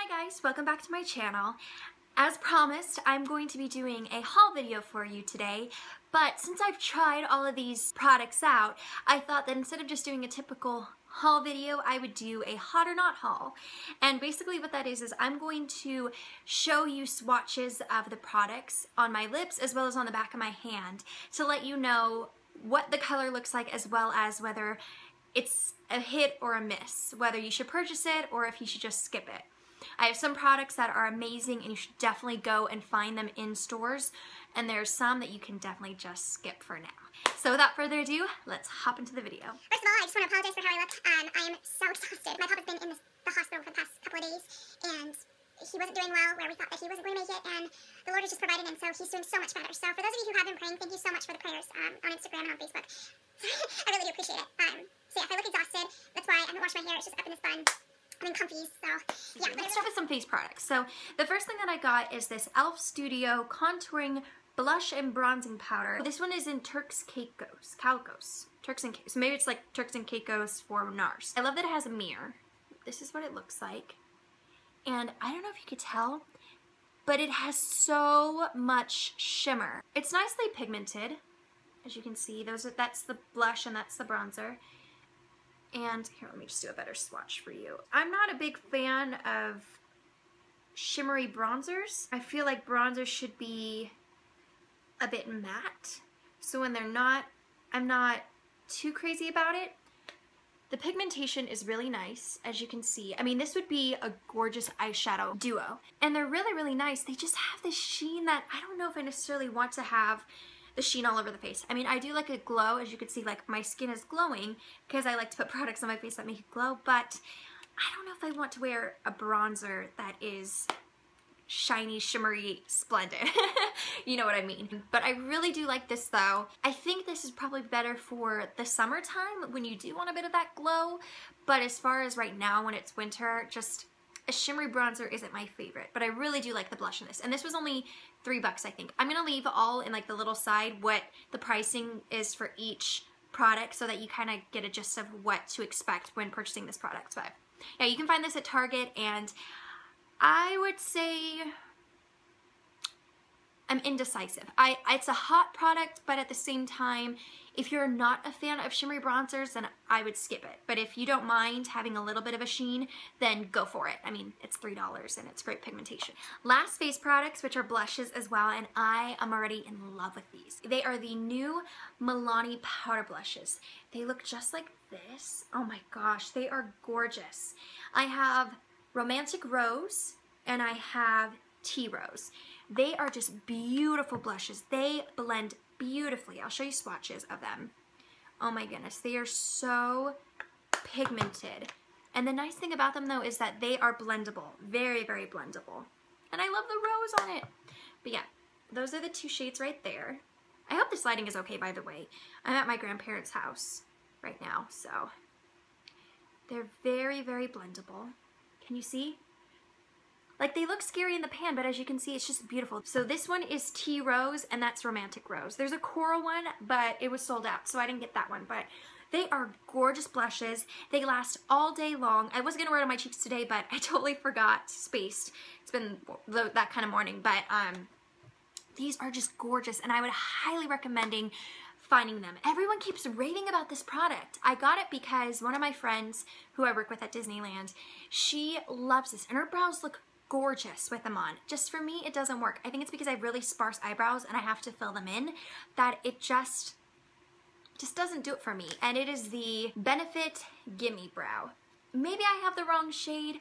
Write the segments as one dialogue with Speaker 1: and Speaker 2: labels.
Speaker 1: Hi guys, welcome back to my channel. As promised, I'm going to be doing a haul video for you today, but since I've tried all of these products out, I thought that instead of just doing a typical haul video, I would do a hot or not haul. And basically what that is I'm going to show you swatches of the products on my lips as well as on the back of my hand to let you know what the color looks like as well as whether it's a hit or a miss, whether you should purchase it or if you should just skip it. I have some products that are amazing and you should definitely go and find them in stores, and there's some that you can definitely just skip for now. So without further ado, let's hop into the video.
Speaker 2: First of all, I just want to apologize for how I look. I am so exhausted. My papa's been in the hospital for the past couple of days, and he wasn't doing well where we thought that he wasn't going to make it, and the Lord has just provided, and so he's doing so much better. So for those of you who have been praying, thank you so much for the prayers on Instagram and on Facebook. I really do appreciate it. So yeah, if I look exhausted, that's why I haven't washed my hair. It's just up in this bun. I'm in comfies, so yeah.
Speaker 1: Let's start with some face products. So the first thing that I got is this e.l.f. Studio Contouring Blush and Bronzing Powder. This one is in Turks and Caicos. So maybe it's like Turks and Caicos for NARS. I love that it has a mirror. This is what it looks like. And I don't know if you could tell, but it has so much shimmer. It's nicely pigmented, as you can see. That's the blush and that's the bronzer. And here, let me just do a better swatch for you. I'm not a big fan of shimmery bronzers. I feel like bronzers should be a bit matte. So when they're not, I'm not too crazy about it. The pigmentation is really nice, as you can see. I mean, this would be a gorgeous eyeshadow duo. And they're really, really nice. They just have this sheen that I don't know if I necessarily want to have the sheen all over the face. I mean, I do like a glow. As you can see, like, my skin is glowing because I like to put products on my face that make it glow, but I don't know if I want to wear a bronzer that is shiny, shimmery, splendid. You know what I mean. But I really do like this though. I think this is probably better for the summertime when you do want a bit of that glow, but as far as right now when it's winter, just a shimmery bronzer isn't my favorite, but I really do like the blush in this. And this was only $3, I think. I'm gonna leave all in like the little side what the pricing is for each product so that you kind of get a gist of what to expect when purchasing this product. But yeah, you can find this at Target, and I would say I'm indecisive. It's a hot product, but at the same time, if you're not a fan of shimmery bronzers, then I would skip it. But if you don't mind having a little bit of a sheen, then go for it. I mean, it's $3 and it's great pigmentation. Last face products, which are blushes as well, and I am already in love with these. They are the new Milani powder blushes. They look just like this. Oh my gosh, they are gorgeous. I have Romantic Rose and I have Tea Rose. They are just beautiful blushes. They blend beautifully. I'll show you swatches of them. Oh my goodness, they are so pigmented. And the nice thing about them though is that they are blendable. Very, very blendable. And I love the rose on it. But yeah, those are the two shades right there. I hope this lighting is okay, by the way. I'm at my grandparents' house right now, so they're very, very blendable. Can you see? Like, they look scary in the pan, but as you can see, it's just beautiful. So this one is Tea Rose, and that's Romantic Rose. There's a coral one, but it was sold out, so I didn't get that one. But they are gorgeous blushes. They last all day long. I wasn't gonna wear it on my cheeks today, but I totally forgot, spaced. It's been that kind of morning, but these are just gorgeous, and I would highly recommend finding them. Everyone keeps raving about this product. I got it because one of my friends who I work with at Disneyland, she loves this, and her brows look gorgeous with them on. Just for me, it doesn't work. I think it's because I have really sparse eyebrows and I have to fill them in, that it just doesn't do it for me. And it is the Benefit Gimme Brow. Maybe I have the wrong shade.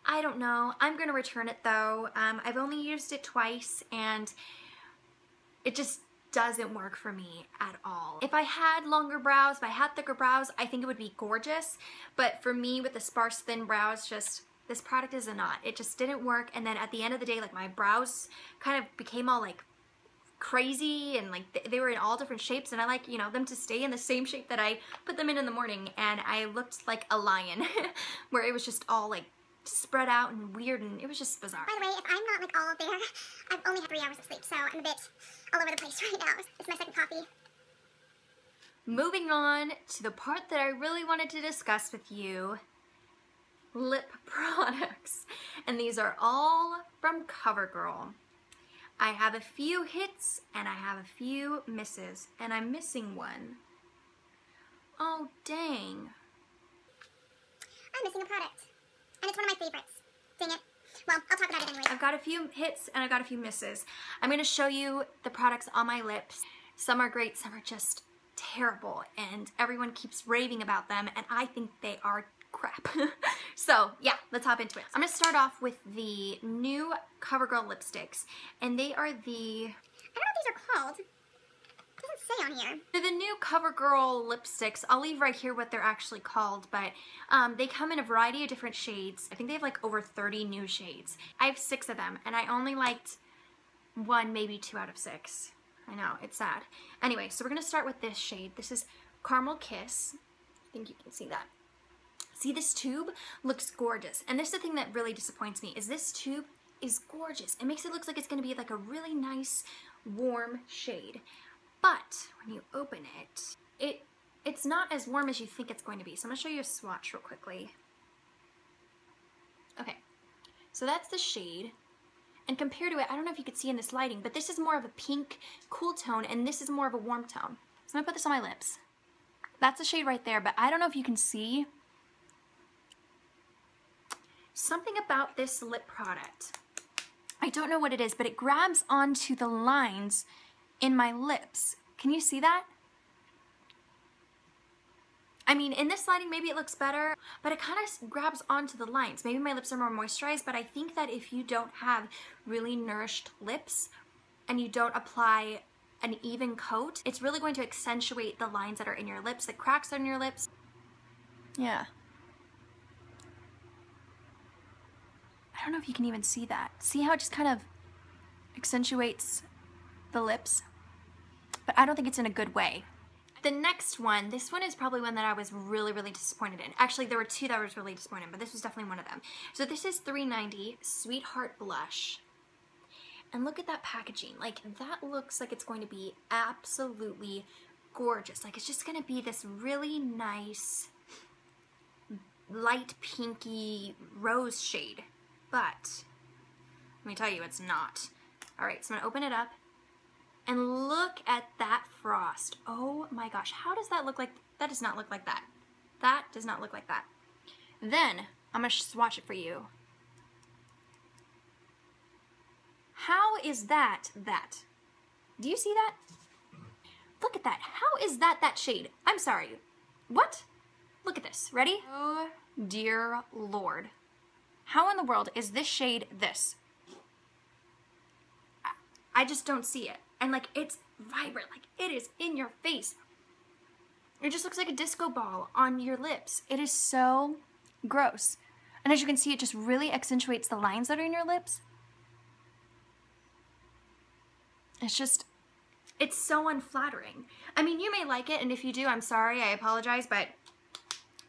Speaker 1: I don't know. I'm gonna return it though. I've only used it twice and it just doesn't work for me at all. If I had longer brows, if I had thicker brows, I think it would be gorgeous. But for me, with the sparse, thin brows, just this product is a not. It just didn't work, and then at the end of the day, like, my brows kind of became all like crazy, and like they were in all different shapes, and I like, you know, them to stay in the same shape that I put them in the morning, and I looked like a lion where it was just all like spread out and weird, and it was just bizarre.
Speaker 2: By the way, if I'm not like all there, I've only had 3 hours of sleep, so I'm a bit all over the place right now. It's my second coffee.
Speaker 1: Moving on to the part that I really wanted to discuss with you, lip products, and these are all from CoverGirl. I have a few hits and I have a few misses, and I'm missing one. Oh dang.
Speaker 2: I'm missing a product, and it's one of my favorites. Dang it. Well, I'll talk about it anyway.
Speaker 1: I've got a few hits and I've got a few misses. I'm going to show you the products on my lips. Some are great, some are just terrible, and everyone keeps raving about them, and I think they are crap. So yeah, let's hop into it. I'm going to start off with the new CoverGirl lipsticks, and they are the...
Speaker 2: I don't know what these are called. It doesn't say on here.
Speaker 1: They're the new CoverGirl lipsticks. I'll leave right here what they're actually called, but they come in a variety of different shades. I think they have like over 30 new shades. I have 6 of them, and I only liked 1, maybe 2 out of 6. I know, it's sad. Anyway, so we're going to start with this shade. This is Caramel Kiss. I think you can see that. See, this tube looks gorgeous. And this is the thing that really disappoints me, is this tube is gorgeous. It makes it look like it's going to be like a really nice, warm shade. But when you open it, it's not as warm as you think it's going to be. So I'm going to show you a swatch real quickly. Okay, so that's the shade. And compared to it, I don't know if you could see in this lighting, but this is more of a pink, cool tone, and this is more of a warm tone. So I'm going to put this on my lips. That's the shade right there, but I don't know if you can see. Something about this lip product, I don't know what it is, but it grabs onto the lines in my lips. Can you see that? I mean, in this lighting, maybe it looks better, but it kind of grabs onto the lines. Maybe my lips are more moisturized, but I think that if you don't have really nourished lips and you don't apply an even coat, it's really going to accentuate the lines that are in your lips, the cracks on your lips. Yeah. I don't know if you can even see that. See how it just kind of accentuates the lips? But I don't think it's in a good way. The next one, this one is probably one that I was really, really disappointed in. Actually, there were 2 that I was really disappointed in, but this was definitely one of them. So this is $3.90 Sweetheart Blush. And look at that packaging. Like, that looks like it's going to be absolutely gorgeous. Like, it's just going to be this really nice, light pinky rose shade. But, let me tell you, it's not. Alright, so I'm going to open it up. And look at that frost. Oh my gosh, how does that look like? That does not look like that. That does not look like that. Then, I'm going to swatch it for you. How is that that? Do you see that? Look at that. How is that that shade? I'm sorry. What? Look at this. Ready? Oh dear Lord. How in the world is this shade this? I just don't see it. And like, it's vibrant, like it is in your face. It just looks like a disco ball on your lips. It is so gross. And as you can see, it just really accentuates the lines that are in your lips. It's just, it's so unflattering. I mean, you may like it, and if you do, I'm sorry, I apologize, but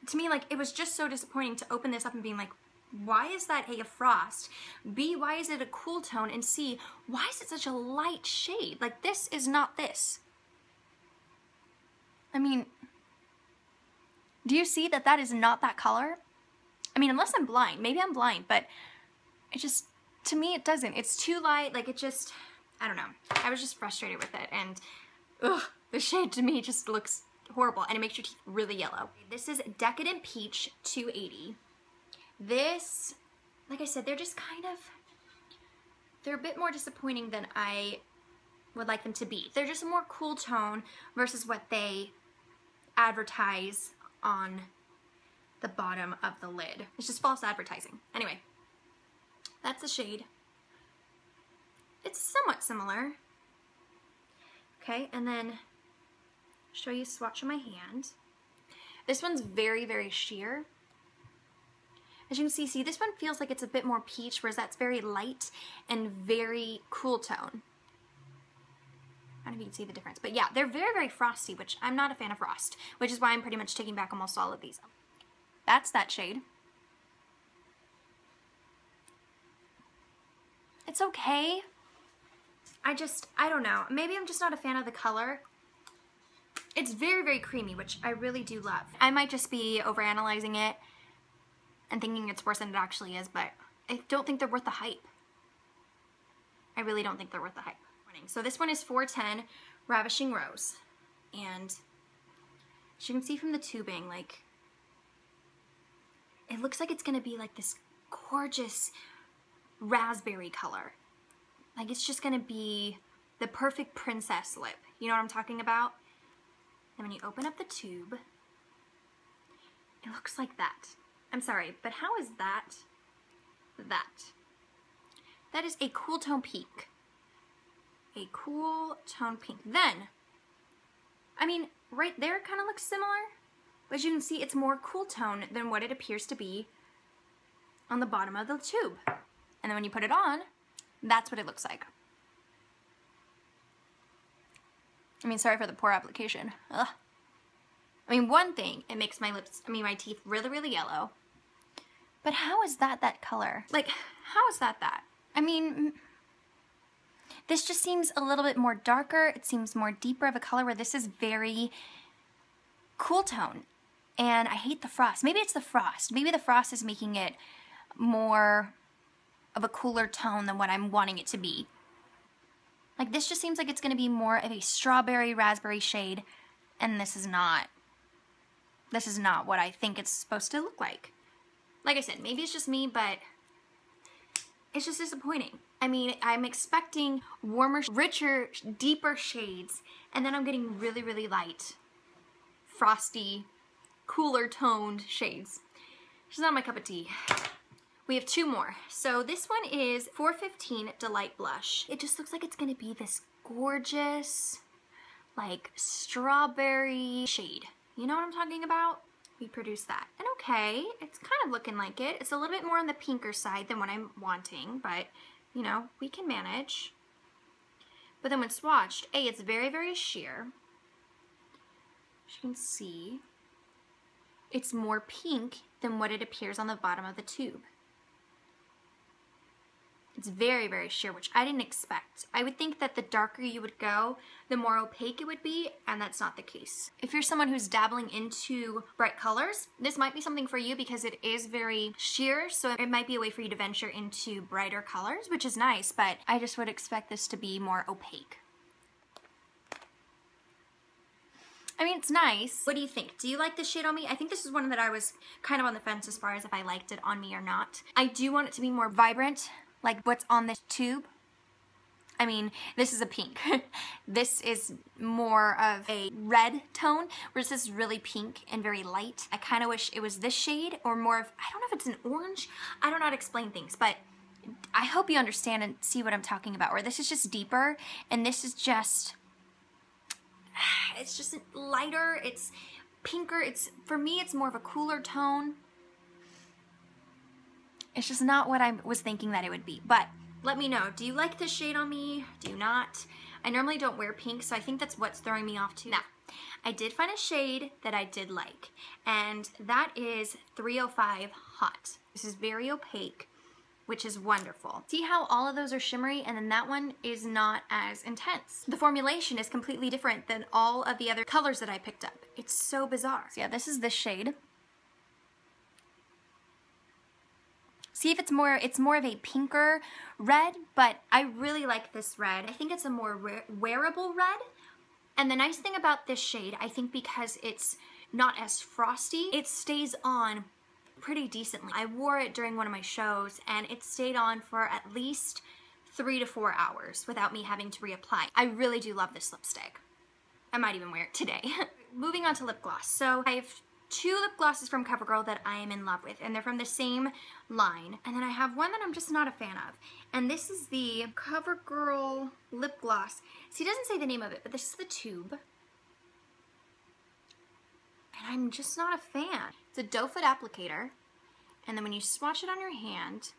Speaker 1: to me, like, it was just so disappointing to open this up and being like, why is that A, a frost? B, why is it a cool tone? And C, why is it such a light shade? Like, this is not this. I mean, do you see that that is not that color? I mean, unless I'm blind. Maybe I'm blind, but it just, to me, it doesn't. It's too light. Like, it just, I don't know. I was just frustrated with it. And, ugh, the shade to me just looks horrible. And it makes your teeth really yellow. This is Decadent Peach 280. This, like I said, they're just kind of, they're a bit more disappointing than I would like them to be. They're just a more cool tone versus what they advertise on the bottom of the lid. It's just false advertising. Anyway, that's the shade. It's somewhat similar. Okay, and then show you a swatch on my hand. This one's very, very sheer. As you can see, this one feels like it's a bit more peach, whereas that's very light and very cool tone. I don't know if you can see the difference. But yeah, they're very, very frosty, which I'm not a fan of frost, which is why I'm pretty much taking back almost all of these. That's that shade. It's okay. I don't know. Maybe I'm just not a fan of the color. It's very, very creamy, which I really do love. I might just be overanalyzing it. and thinking it's worse than it actually is, but I don't think they're worth the hype. I really don't think they're worth the hype. So this one is 410 Ravishing Rose, and as you can see from the tubing, like, it looks like it's gonna be like this gorgeous raspberry color. Like, it's just gonna be the perfect princess lip. You know what I'm talking about? And when you open up the tube, it looks like that. I'm sorry, but how is that that? That is a cool tone pink. A cool tone pink. Then, I mean, right there it kind of looks similar, but as you can see, it's more cool tone than what it appears to be on the bottom of the tube. And then when you put it on, that's what it looks like. I mean, sorry for the poor application. Ugh. I mean, one thing, it makes my lips, I mean, my teeth really, really yellow. But how is that that color? Like, how is that that? I mean, this just seems a little bit more darker. It seems more deeper of a color, where this is very cool tone. And I hate the frost. Maybe it's the frost. Maybe the frost is making it more of a cooler tone than what I'm wanting it to be. Like, this just seems like it's going to be more of a strawberry raspberry shade, and this is not what I think it's supposed to look like. Like I said, maybe it's just me, but it's just disappointing. I mean, I'm expecting warmer, richer, deeper shades, and then I'm getting really, really light, frosty, cooler toned shades. It's not my cup of tea. We have two more. So this one is 415 Delight Blush. It just looks like it's gonna be this gorgeous, like, strawberry shade. You know what I'm talking about? We produced that. And okay, it's kind of looking like it. It's a little bit more on the pinker side than what I'm wanting, but, you know, we can manage. But then when swatched, it's very, very sheer. As you can see, it's more pink than what it appears on the bottom of the tube. It's very, very sheer, which I didn't expect. I would think that the darker you would go, the more opaque it would be, and that's not the case. If you're someone who's dabbling into bright colors, this might be something for you because it is very sheer, so it might be a way for you to venture into brighter colors, which is nice, but I just would expect this to be more opaque. I mean, it's nice. What do you think? Do you like this shade on me? I think this is one that I was kind of on the fence as far as if I liked it on me or not. I do want it to be more vibrant, like what's on this tube. I mean, this is a pink. This is more of a red tone, whereas this is really pink and very light. I kind of wish it was this shade, or more of, I don't know if it's an orange. I don't know how to explain things, but I hope you understand and see what I'm talking about, where this is just deeper, and this is just, it's just lighter, it's pinker, it's, for me, it's more of a cooler tone. It's just not what I was thinking that it would be, but let me know. Do you like this shade on me? Do you not? I normally don't wear pink, so I think that's what's throwing me off too. Now, I did find a shade that I did like, and that is 305 Hot. This is very opaque, which is wonderful. See how all of those are shimmery, and then that one is not as intense. The formulation is completely different than all of the other colors that I picked up. It's so bizarre. So yeah, this is this shade. See if it's more of a pinker red, but I really like this red. I think it's a more wearable red. And the nice thing about this shade, I think because it's not as frosty, it stays on pretty decently. I wore it during one of my shows and it stayed on for at least 3 to 4 hours without me having to reapply. I really do love this lipstick. I might even wear it today. Moving on to lip gloss. So I have 2 lip glosses from CoverGirl that I am in love with, and they're from the same line. And then I have one that I'm just not a fan of. And this is the CoverGirl lip gloss. See, it doesn't say the name of it, but this is the tube. And I'm just not a fan. It's a doe foot applicator. And then when you swatch it on your hand,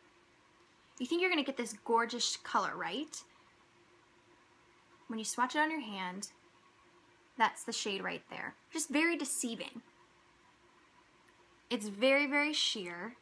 Speaker 1: you think you're gonna get this gorgeous color, right? When you swatch it on your hand, that's the shade right there. Just very deceiving. It's very, very sheer.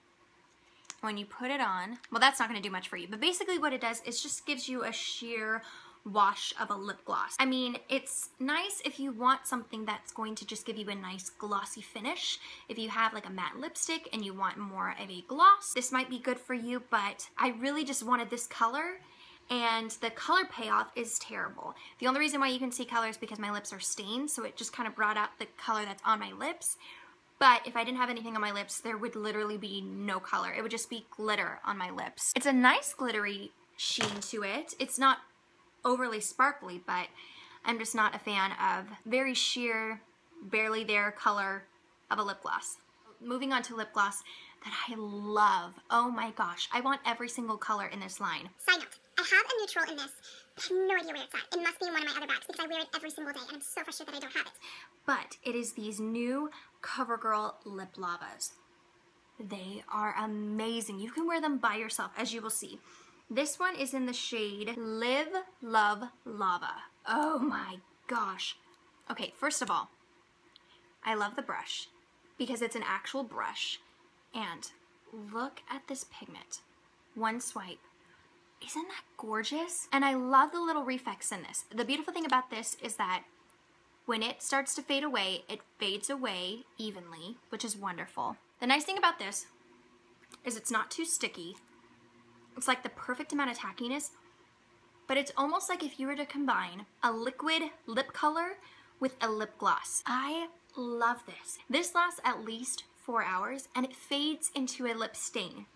Speaker 1: When you put it on, well, that's not gonna do much for you, but basically what it does is just gives you a sheer, wash of a lip gloss. I mean, it's nice if you want something that's going to just give you a nice glossy finish. If you have like a matte lipstick and you want more of a gloss, this might be good for you, but I really just wanted this color, and the color payoff is terrible. The only reason why you can see color is because my lips are stained, so it just kind of brought out the color that's on my lips. But if I didn't have anything on my lips, there would literally be no color. It would just be glitter on my lips. It's a nice glittery sheen to it. It's not overly sparkly, but I'm just not a fan of very sheer, barely there color of a lip gloss. Moving on to lip gloss that I love. Oh my gosh, I want every single color in this line.
Speaker 2: Side note, I have a neutral in this, but I have no idea where it's at. It must be in one of my other bags because I wear it every single day and I'm so frustrated that I don't have it.
Speaker 1: But it is these new CoverGirl lip lavas. They are amazing. You can wear them by yourself, as you will see. This one is in the shade Live Love Lava. Oh my gosh. Okay, first of all, I love the brush because it's an actual brush. And look at this pigment. One swipe. Isn't that gorgeous? And I love the little reflex in this. The beautiful thing about this is that when it starts to fade away, it fades away evenly, which is wonderful. The nice thing about this is it's not too sticky. It's like the perfect amount of tackiness, but it's almost like if you were to combine a liquid lip color with a lip gloss. I love this. This lasts at least 4 hours and it fades into a lip stain,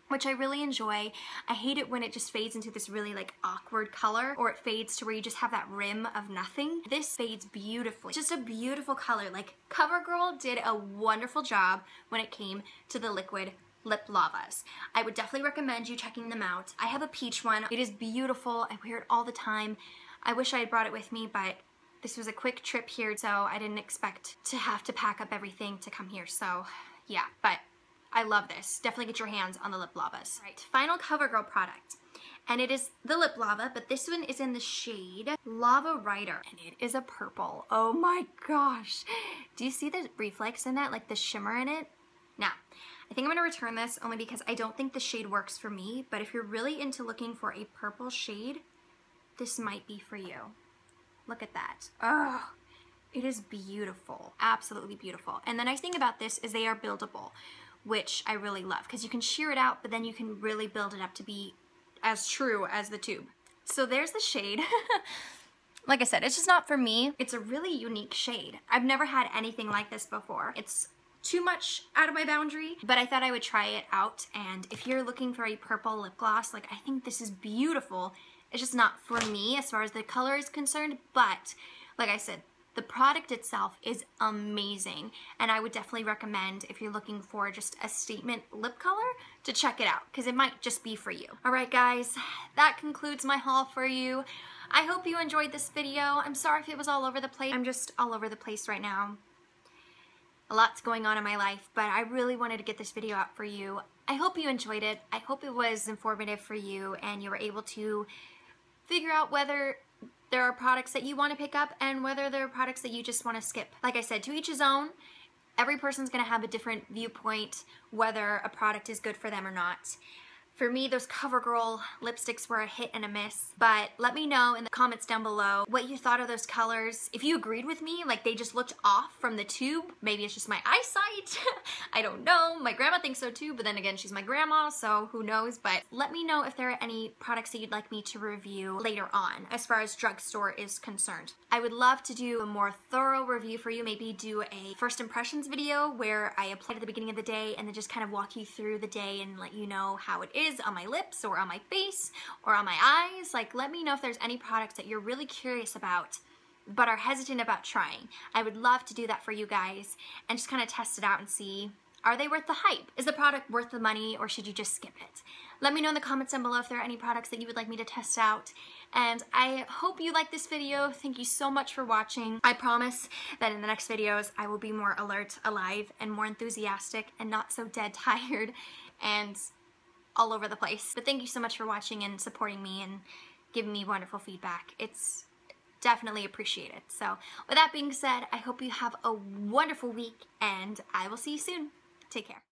Speaker 1: which I really enjoy. I hate it when it just fades into this really like awkward color, or it fades to where you just have that rim of nothing. This fades beautifully. Just a beautiful color. Like, CoverGirl did a wonderful job when it came to the liquid lip lavas. I would definitely recommend you checking them out. I have a peach one. It is beautiful. I wear it all the time. I wish I had brought it with me, but this was a quick trip here, so I didn't expect to have to pack up everything to come here. So yeah, but I love this. Definitely get your hands on the lip lavas. All right, final CoverGirl product. And it is the lip lava, but this one is in the shade Lava Rider, and it is a purple. Oh my gosh. Do you see the reflex in that, like the shimmer in it? Now, I think I'm gonna return this only because I don't think the shade works for me, but if you're really into looking for a purple shade, this might be for you. Look at that. Oh, it is beautiful, absolutely beautiful. And the nice thing about this is they are buildable, which I really love because you can sheer it out, but then you can really build it up to be as true as the tube. So there's the shade. Like I said, it's just not for me. It's a really unique shade. I've never had anything like this before. It's too much out of my boundary, but I thought I would try it out. And if you're looking for a purple lip gloss, like, I think this is beautiful. It's just not for me as far as the color is concerned, but like I said, the product itself is amazing, and I would definitely recommend, if you're looking for just a statement lip color, to check it out, because it might just be for you. Alright guys, that concludes my haul for you. I hope you enjoyed this video. I'm sorry if it was all over the place. I'm just all over the place right now. A lot's going on in my life, but I really wanted to get this video out for you. I hope you enjoyed it. I hope it was informative for you, and you were able to figure out whether there are products that you want to pick up and whether there are products that you just want to skip. Like I said, to each his own. Every person's going to have a different viewpoint whether a product is good for them or not. For me, those CoverGirl lipsticks were a hit and a miss, but let me know in the comments down below what you thought of those colors. If you agreed with me, like they just looked off from the tube, maybe it's just my eyesight, I don't know. My grandma thinks so too, but then again, she's my grandma, so who knows. But let me know if there are any products that you'd like me to review later on as far as drugstore is concerned. I would love to do a more thorough review for you, maybe do a first impressions video where I apply at the beginning of the day and then just kind of walk you through the day and let you know how it is on my lips or on my face or on my eyes. Like, let me know if there's any products that you're really curious about but are hesitant about trying. I would love to do that for you guys and just kind of test it out and see, are they worth the hype? Is the product worth the money, or should you just skip it? Let me know in the comments down below if there are any products that you would like me to test out. And I hope you liked this video. Thank you so much for watching. I promise that in the next videos I will be more alert, alive, and more enthusiastic and not so dead tired and all over the place. But thank you so much for watching and supporting me and giving me wonderful feedback. It's definitely appreciated. So with that being said, I hope you have a wonderful week and I will see you soon. Take care.